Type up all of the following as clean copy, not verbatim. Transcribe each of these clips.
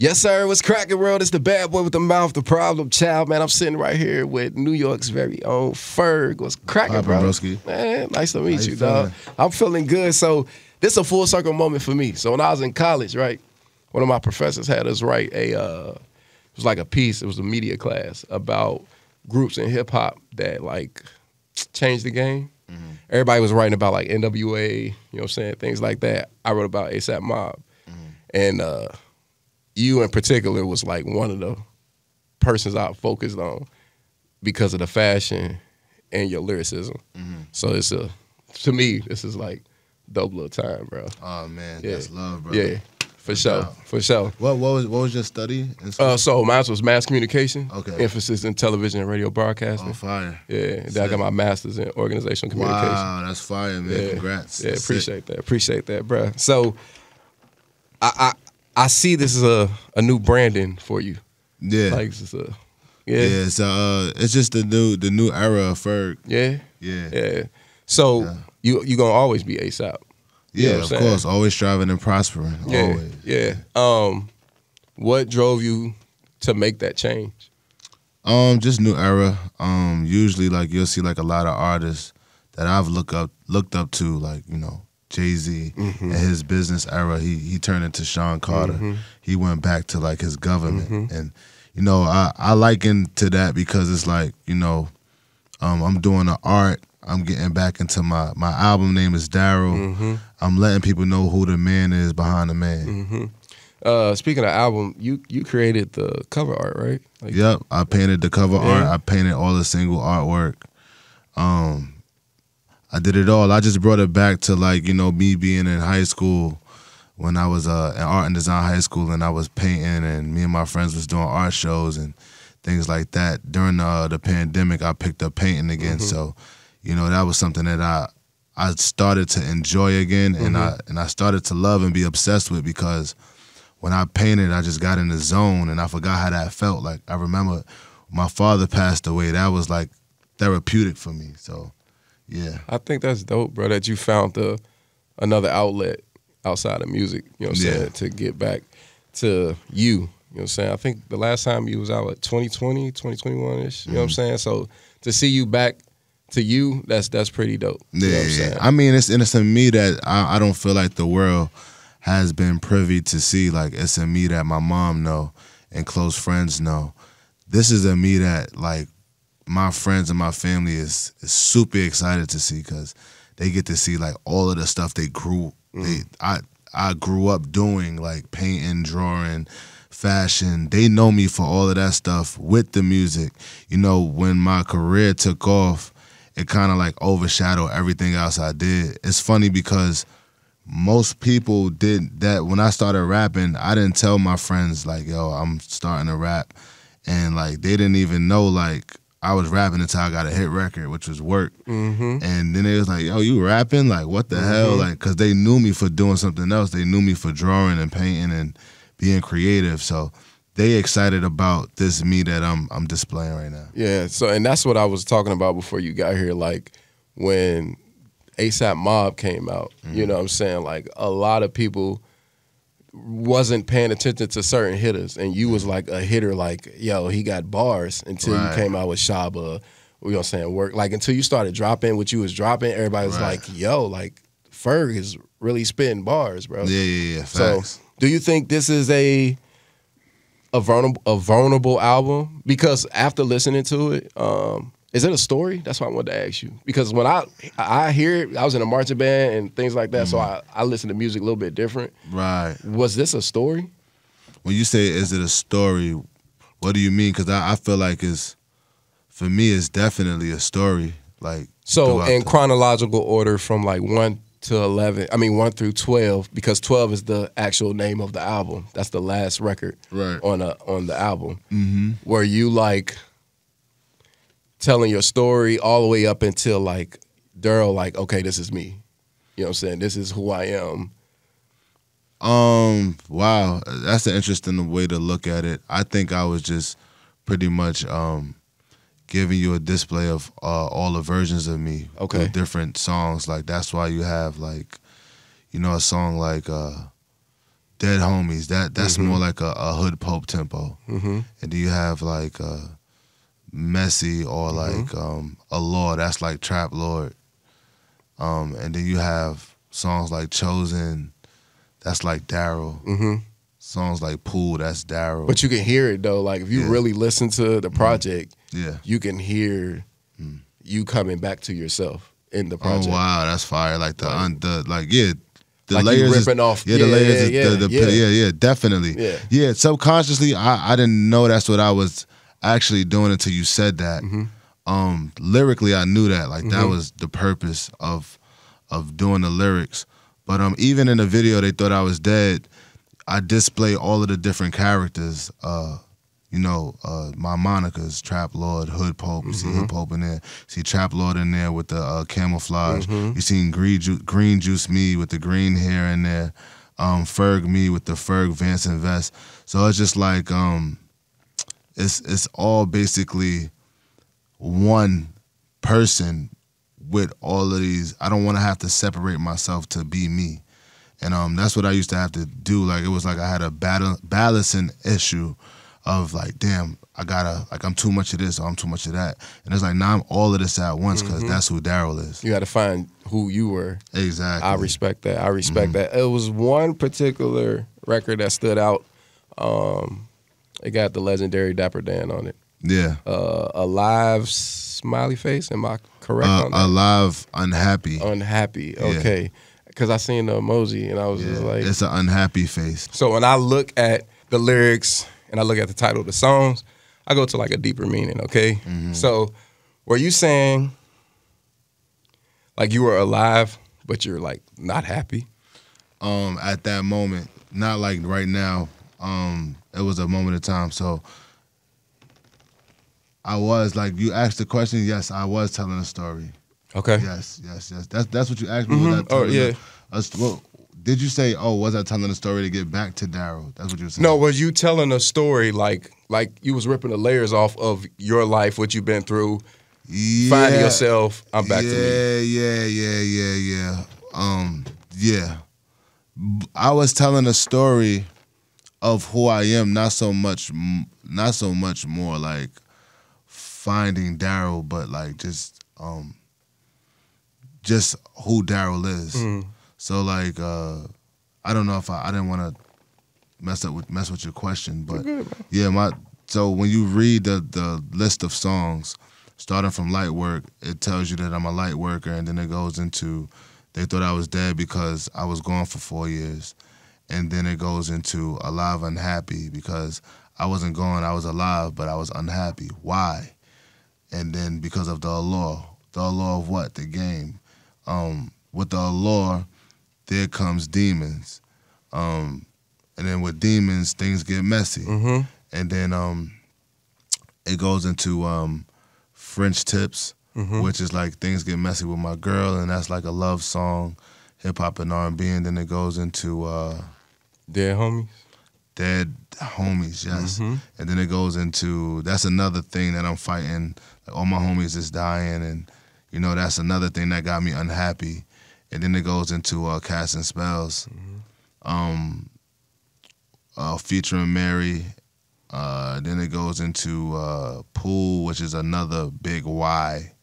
Yes, sir. What's cracking, world? It's the bad boy with the mouth, the problem child, man. I'm sitting right here with New York's very own Ferg. What's cracking, bro? Broski. Man, nice to meet you, feeling? dog. I'm feeling good. So this is a full circle moment for me. So when I was in college, right, one of my professors had us write it was like a piece. It was a media class about groups in hip hop that like changed the game. Mm-hmm. Everybody was writing about like NWA, you know what I'm saying, things like that. I wrote about ASAP Mob. Mm-hmm. And you in particular was like one of the persons I focused on because of the fashion and your lyricism. Mm-hmm. So it's to me, this is like dope little time, bro. Oh man, that's love, bro. Yeah, for sure, for sure. What was your study in school? So mine was mass communication. Okay. Emphasis in television and radio broadcasting. Oh, fire. Yeah. Then I got my master's in organizational communication. Wow, that's fire, man. Yeah. Congrats. Yeah, appreciate that, bro. So I see this as a new branding for you. Yeah. Like it's it's just the new era of Ferg. Yeah. Yeah. Yeah. So you gonna always be ASAP. Yeah, of course. Always striving and prospering. Yeah. Always. Yeah. What drove you to make that change? Just new era. Usually like you'll see like a lot of artists that I've looked up to, like, you know, Jay-Z and his business era. He turned into Sean Carter. He went back to like his government. And, you know, I liken to that because it's like, you know, I'm doing the art. I'm getting back into my album name is DAROLD. I'm letting people know who the man is behind the man. Speaking of album, you created the cover art, right? Like, yep, I painted the cover art. I painted all the single artwork. I did it all. I just brought it back to, like, you know, me being in high school when I was in art and design high school, and I was painting, and me and my friends was doing art shows and things like that. During the pandemic, I picked up painting again. So, you know, that was something that I started to enjoy again, and I started to love and be obsessed with, because when I painted, I just got in the zone and I forgot how that felt. Like, I remember my father passed away. That was like therapeutic for me. So, yeah. I think that's dope, bro, that you found another outlet outside of music, you know what I'm saying, to get back to you. You know what I'm saying? I think the last time you was out at 2020, 2021-ish, you know what I'm saying? So to see you back to you, that's pretty dope. Yeah, you know what I'm saying? I mean, it's in me that I don't feel like the world has been privy to see. Like, it's in me that my mom know and close friends know. This is a me that, like, my friends and my family is super excited to see, because they get to see like all of the stuff they grew. I grew up doing, like painting, drawing, fashion. They know me for all of that stuff with the music. You know, when my career took off, it kind of like overshadowed everything else I did. It's funny because most people did that. When I started rapping, I didn't tell my friends like, yo, I'm starting to rap. And like, they didn't even know like I was rapping until I got a hit record, which was Work. And then they was like, yo, you rapping? Like, what the hell? Like, because they knew me for doing something else. They knew me for drawing and painting and being creative. So they excited about this me that I'm displaying right now. Yeah, so, and that's what I was talking about before you got here. Like, when ASAP Mob came out, you know what I'm saying? Like, a lot of people wasn't paying attention to certain hitters, and you was like a hitter, like, yo, he got bars, until you came out with Shaba, you know what I'm saying, Work. Like, until you started dropping what you was dropping, everybody was like, yo, like, Ferg is really spitting bars, bro. Yeah, facts. So, do you think this is a vulnerable album? Because after listening to it, is it a story? That's what I wanted to ask you. Because when I hear it, I was in a marching band and things like that, so I listen to music a little bit different. Right. Was this a story? When you say, is it a story, what do you mean? Because I feel like for me, it's definitely a story. Like, so in chronological order from like 1 to 11, I mean 1 through 12, because 12 is the actual name of the album. That's the last record on the album. Were you like telling your story all the way up until like Daryl, like, okay, this is me. You know what I'm saying? This is who I am. Wow, that's an interesting way to look at it. I think I was just pretty much giving you a display of all the versions of me. Okay. With different songs. Like, that's why you have, like, you know, a song like Dead Homies. That's more like a hood pope tempo. And then you have like Messy or like a Lord. That's like Trap Lord. And then you have songs like Chosen. That's like Daryl. Songs like Pool. That's Daryl. But you can hear it though. Like if you really listen to the project, you can hear you coming back to yourself in the project. Oh wow, that's fire! Like the the like layers you ripping off. the layers definitely. Yeah, subconsciously, I didn't know that's what I was actually doing until you said that. Lyrically, I knew that. Like that was the purpose of doing the lyrics. But even in the video, they thought I was dead. I display all of the different characters. You know, my monikers, Trap Lord, Hood Pope. You see Hood Pope in there. You see Trap Lord in there with the camouflage. You seen Green Juice me with the green hair in there. Ferg me with the Ferg Vance and vest. So it's just like it's all basically one person with all of these. I don't want to have to separate myself to be me. And that's what I used to have to do. Like it was like I had a balancing issue of like, damn, I gotta, like I'm too much of this or I'm too much of that. And it's like, now I'm all of this at once because that's who Daryl is. You got to find who you were. Exactly. I respect that. I respect that. It was one particular record that stood out. It got the legendary Dapper Dan on it. Yeah. Alive smiley face. Am I correct on that? Alive unhappy. Unhappy. Okay. Because I seen the emoji and I was just like, it's an unhappy face. So when I look at the lyrics and I look at the title of the songs, I go to like a deeper meaning, okay? So were you saying like you were alive, but you're like not happy? At that moment, not like right now. It was a moment of time. So I was like, you asked the question, yes, I was telling a story. Okay. Yes. That's what you asked me. Was Oh, yeah. Well, did you say, oh, was I telling a story to get back to Daryl? That's what you were saying. No, was you telling a story like you was ripping the layers off of your life, what you've been through, finding yourself, I'm back to me. Yeah. I was telling a story of who I am, not so much more like finding Daryl, but like just who Daryl is. So like I don't know if I didn't want to mess with your question, but so when you read the list of songs, starting from Light Work, it tells you that I'm a light worker, and then it goes into they thought I was dead because I was gone for 4 years. And then it goes into Alive Unhappy because I wasn't gone, I was alive, but I was unhappy. Why? And then because of the allure. The allure of what? The game. With the allure, there comes demons. And then with demons, things get messy. And then it goes into French Tips, which is like things get messy with my girl, and that's like a love song, hip hop and R&B. And then it goes into Dead Homies. Dead Homies, yes. And then it goes into, that's another thing that I'm fighting. Like, all my homies is dying, and you know, that's another thing that got me unhappy. And then it goes into Casting Spells, featuring Mary. Then it goes into Pool, which is another big why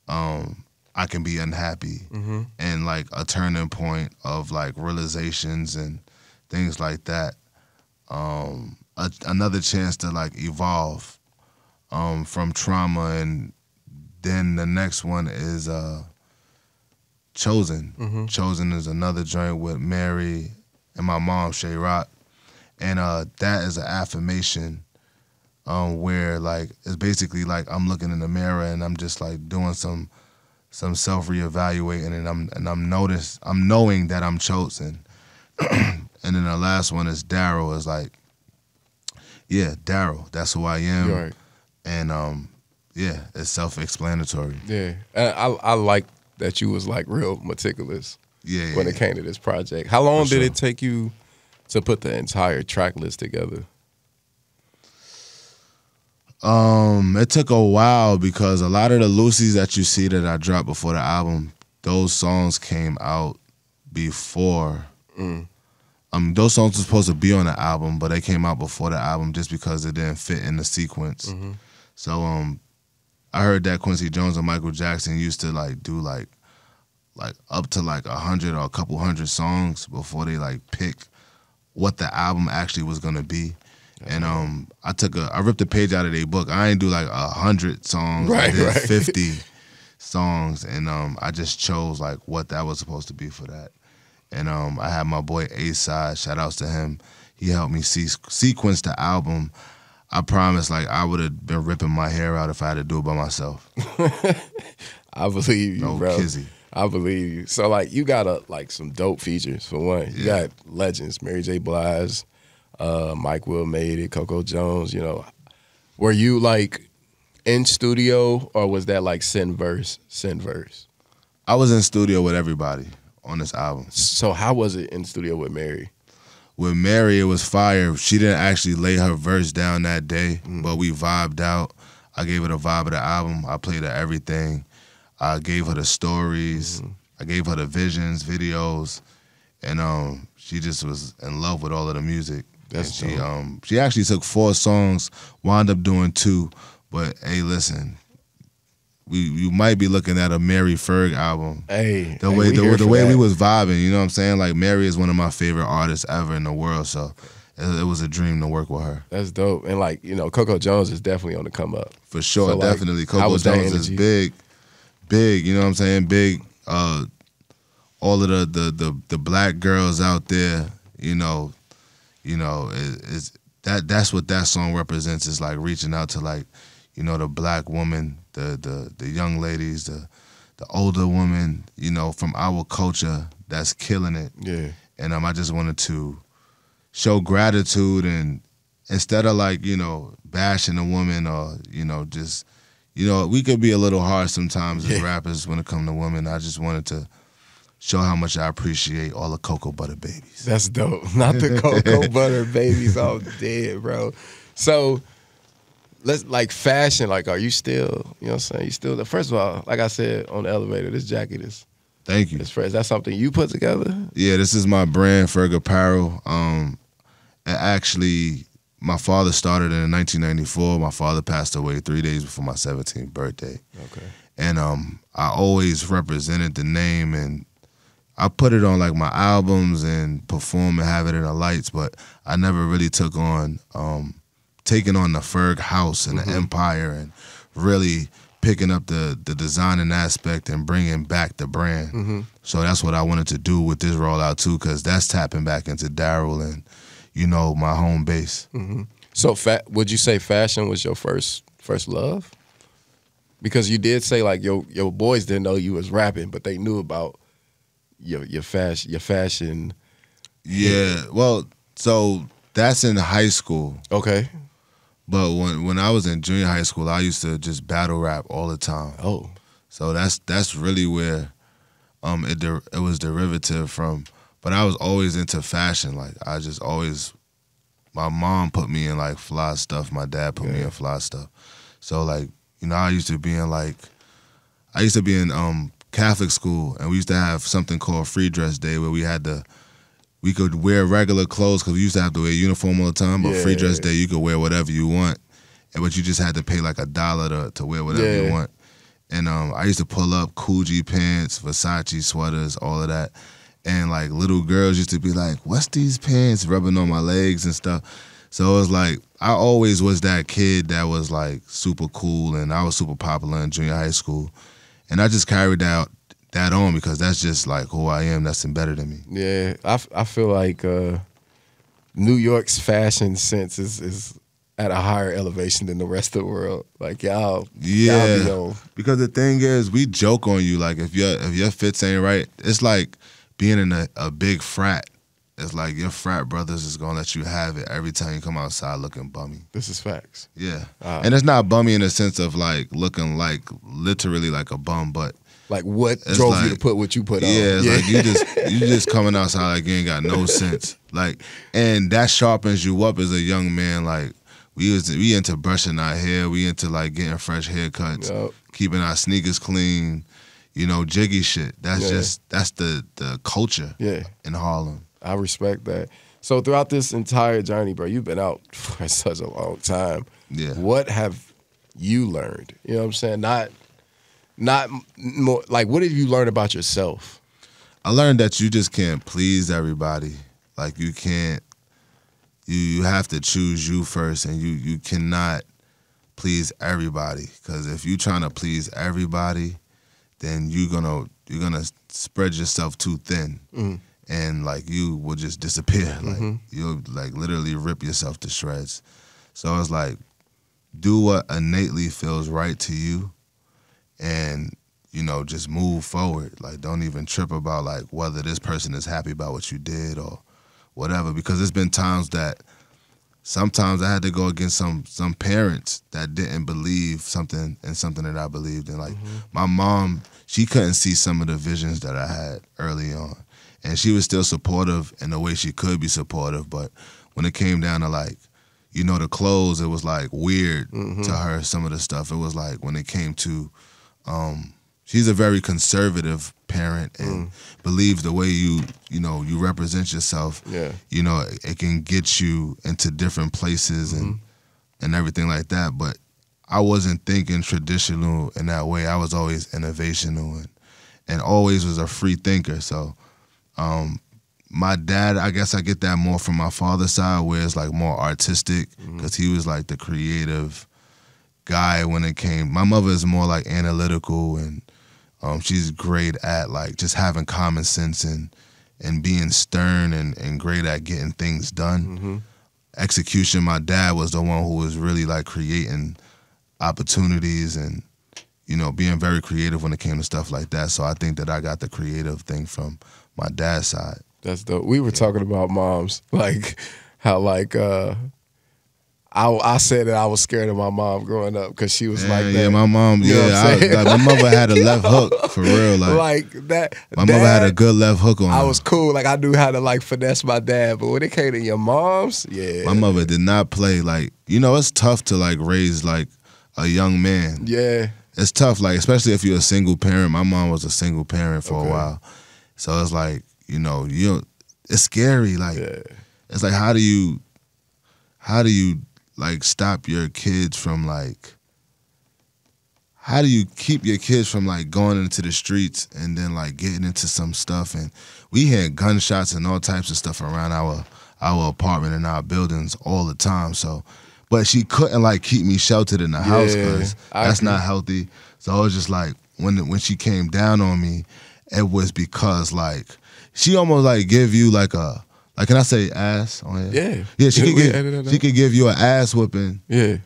I can be unhappy. And like a turning point of like realizations and things like that. Another chance to like evolve from trauma. And then the next one is Chosen. Chosen is another joint with Mary and my mom, Shay Rock. And that is an affirmation where like it's basically like I'm looking in the mirror and I'm just like doing some self-reevaluating, and I'm knowing that I'm chosen. And then the last one is Daryl. Is like, yeah, Daryl. That's who I am. Right. And yeah, it's self-explanatory. Yeah, and I like that you was like real meticulous. When it came to this project. How long did it take you to put the entire track list together? It took a while because a lot of the Lucy's that you see that I dropped before the album, those songs came out before. Those songs were supposed to be on the album, but they came out before the album just because it didn't fit in the sequence. So I heard that Quincy Jones and Michael Jackson used to like do like up to like 100 or a couple hundred songs before they like pick what the album actually was gonna be. And I ripped a page out of their book. I ain't do like 100 songs. I did 50 songs, and I just chose like what that was supposed to be for that. And I had my boy ASAP, shout outs to him. He helped me sequence the album. I promise, like, I would have been ripping my hair out if I had to do it by myself. I believe you, no bro. Kizzy. I believe you. So, like, you got like some dope features for one. You got legends, Mary J. Blige, Mike Will Made It, Coco Jones. You know, were you like in studio or was that like send verse? I was in studio with everybody on this album. So how was it in studio with Mary? With Mary, it was fire. She didn't actually lay her verse down that day, but we vibed out. I gave her the vibe of the album. I played her everything. I gave her the stories. I gave her the visions, videos, and she just was in love with all of the music. That's and she actually took 4 songs, wound up doing 2. But hey, listen, you might be looking at a Mary Ferg album. Hey, the way we was vibing, you know what I'm saying? Like Mary is one of my favorite artists ever in the world, so it was a dream to work with her. That's dope. And like, you know, Coco Jones is definitely on the come up. For sure, so, definitely. Like, Coco Jones is big, you know what I'm saying? Big. All of the black girls out there, that's what that song represents, is like reaching out to like, you know, the black woman, the young ladies, the older women, you know, from our culture that's killing it. Yeah. And I just wanted to show gratitude, and instead of like, you know, bashing a woman or, you know, just, you know, we could be a little harsh sometimes as rappers when it comes to women. I just wanted to show how much I appreciate all the cocoa butter babies. That's dope. Not the cocoa butter babies. I'm dead, bro. So let's like fashion. Like, are you still, you know what I'm saying? You still, first of all, like I said on the elevator, this jacket is, thank you. It's fresh. Is that something you put together? Yeah, this is my brand, Ferg Apparel. And actually, my father started it in 1994. My father passed away 3 days before my 17th birthday. Okay. And I always represented the name, and I put it on like my albums and perform and have it in the lights, but I never really took on taking on the Ferg house and the empire and really picking up the designing aspect and bringing back the brand. So that's what I wanted to do with this rollout too, because that's tapping back into Daryl and, you know, my home base. So would you say fashion was your first love? Because you did say like your boys didn't know you was rapping, but they knew about your fashion. Yeah, well, so that's in high school. Okay. But when I was in junior high school, I used to just battle rap all the time. Oh. So that's really where it was derivative from. But I was always into fashion. Like I just always, my mom put me in like fly stuff. My dad put me in fly stuff. So like, you know, I used to be in Catholic school, and we used to have something called Free Dress Day where we could wear regular clothes because we used to have to wear uniform all the time, but Free Dress Day, you could wear whatever you want, but you just had to pay like $1 to wear whatever you want. And I used to pull up Coogee pants, Versace sweaters, all of that. And like little girls used to be like, what's these pants, rubbing on my legs and stuff. So it was like, I always was that kid that was like super cool, and I was super popular in junior high school. And I just carried that on because that's just like who I am. That's embedded in me. Yeah, I feel like New York's fashion sense is at a higher elevation than the rest of the world. Like y'all be on. Because the thing is, we joke on you. Like if your fits ain't right, it's like being in a big frat. It's like your frat brothers is gonna let you have it every time you come outside looking bummy. This is facts. Yeah, and it's not bummy in the sense of like looking like literally like a bum, but like what drove you to put what you put on? Yeah, it's like you just coming outside like you ain't got no sense. Like, and that sharpens you up as a young man. Like we into brushing our hair, we into like getting fresh haircuts, keeping our sneakers clean, you know, jiggy shit. That's that's the culture in Harlem. I respect that. So throughout this entire journey, bro, you've been out for such a long time. Yeah. What have you learned? You know what I'm saying? Not more, like, what have you learned about yourself? I learned that you just can't please everybody. Like, you can't, you have to choose you first, and you cannot please everybody. Because if you're trying to please everybody, then you're gonna spread yourself too thin. And like, you will just disappear. Like, you'll like literally rip yourself to shreds. So it's like, do what innately feels right to you, and you know, just move forward. Like, don't even trip about like whether this person is happy about what you did or whatever. Because there's been times that sometimes I had to go against some parents that didn't believe something that I believed in. Like, my mom, she couldn't see some of the visions that I had early on. And she was still supportive in the way she could be supportive, but when it came down to like, you know, the clothes, it was like weird to her, some of the stuff. It was like when it came to, she's a very conservative parent and believes the way you represent yourself, you know, it can get you into different places and everything like that. But I wasn't thinking traditional in that way. I was always innovational and always was a free thinker. So, my dad, I guess I get that more from my father's side, where it's like more artistic, because he was like the creative guy when it came. My mother is more like analytical, and she's great at like just having common sense and being stern and great at getting things done. Execution, my dad was the one who was really like creating opportunities and, you know, being very creative when it came to stuff like that. So I think that I got the creative thing from my dad's side. That's dope. We were talking about moms, like how like I said that I was scared of my mom growing up because she was like that. Yeah, my mom. You know like, my mother had a left hook for real. Like that. My mother had a good left hook on her. I was cool. Like, I knew how to like finesse my dad, but when it came to your moms, my mother did not play. Like, you know, it's tough to like raise like a young man. Yeah, it's tough. Like, especially if you're a single parent. My mom was a single parent for a while, so it's like, you know, it's scary. Like, it's like, how do you like stop your kids from like, how do you keep your kids from like going into the streets and then like getting into some stuff? And we had gunshots and all types of stuff around our apartment and our buildings all the time. So, but she couldn't like keep me sheltered in the house because that's not healthy. So I was just like, when she came down on me, it was because like, she almost like give you like a, like, can I say ass on here? Yeah, she could give you an ass whipping. Yeah.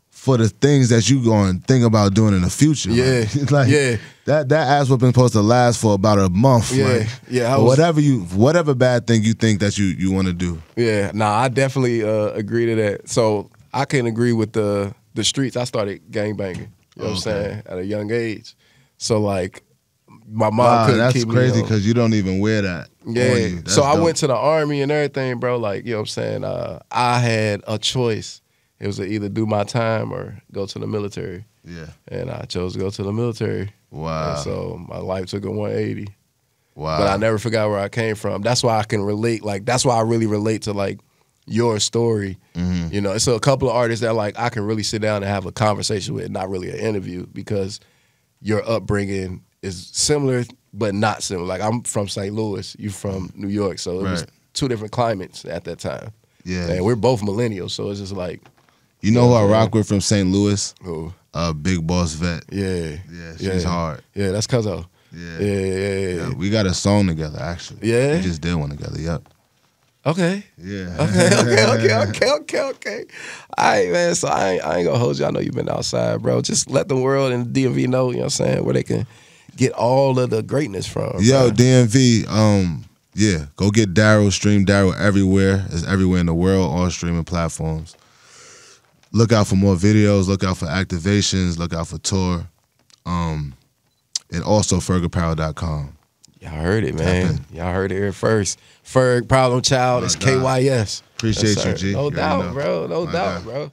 For the things that you going to think about doing in the future. Yeah. Like, that ass whipping supposed to last for about a month. Yeah. Whatever bad thing you think that you want to do. Yeah. Nah, I definitely agree to that. So I can agree with the streets. I started gangbanging. You know what I'm saying? At a young age. So like, my mom couldn't keep me. That's crazy because you don't even wear that. Yeah. So I went to the Army and everything, bro. Like, you know what I'm saying? I had a choice. It was to either do my time or go to the military. Yeah. And I chose to go to the military. Wow. And so my life took a 180. Wow. But I never forgot where I came from. That's why I can relate. Like, that's why I really relate to like your story. You know, it's a couple of artists that like I can really sit down and have a conversation with, not really an interview, because your upbringing is similar but not similar. Like, I'm from St. Louis, you from New York, so it was two different climates at that time. Yeah. And we're both millennials, so it's just like, you know who I rock with from St. Louis? Who? Big Boss Vet. Yeah. Yeah, she's hard. Yeah, that's Cuzzo. Yeah. We got a song together, actually. Yeah? We just did one together, yep. Okay. Yeah. Okay. All right, man, so I ain't gonna hold you. I know you've been outside, bro. Just let the world and the DMV know, you know what I'm saying, where they can get all of the greatness from. Yo, bro. DMV, yeah, go get Darold, stream Darold everywhere. It's everywhere in the world, all streaming platforms. Look out for more videos, look out for activations, look out for tour. And also fergapparel.com. Y'all heard it, man. Y'all heard it here first. Ferg, Problem Child, it's KYS. Appreciate you, G. No doubt, bro. No doubt, bro.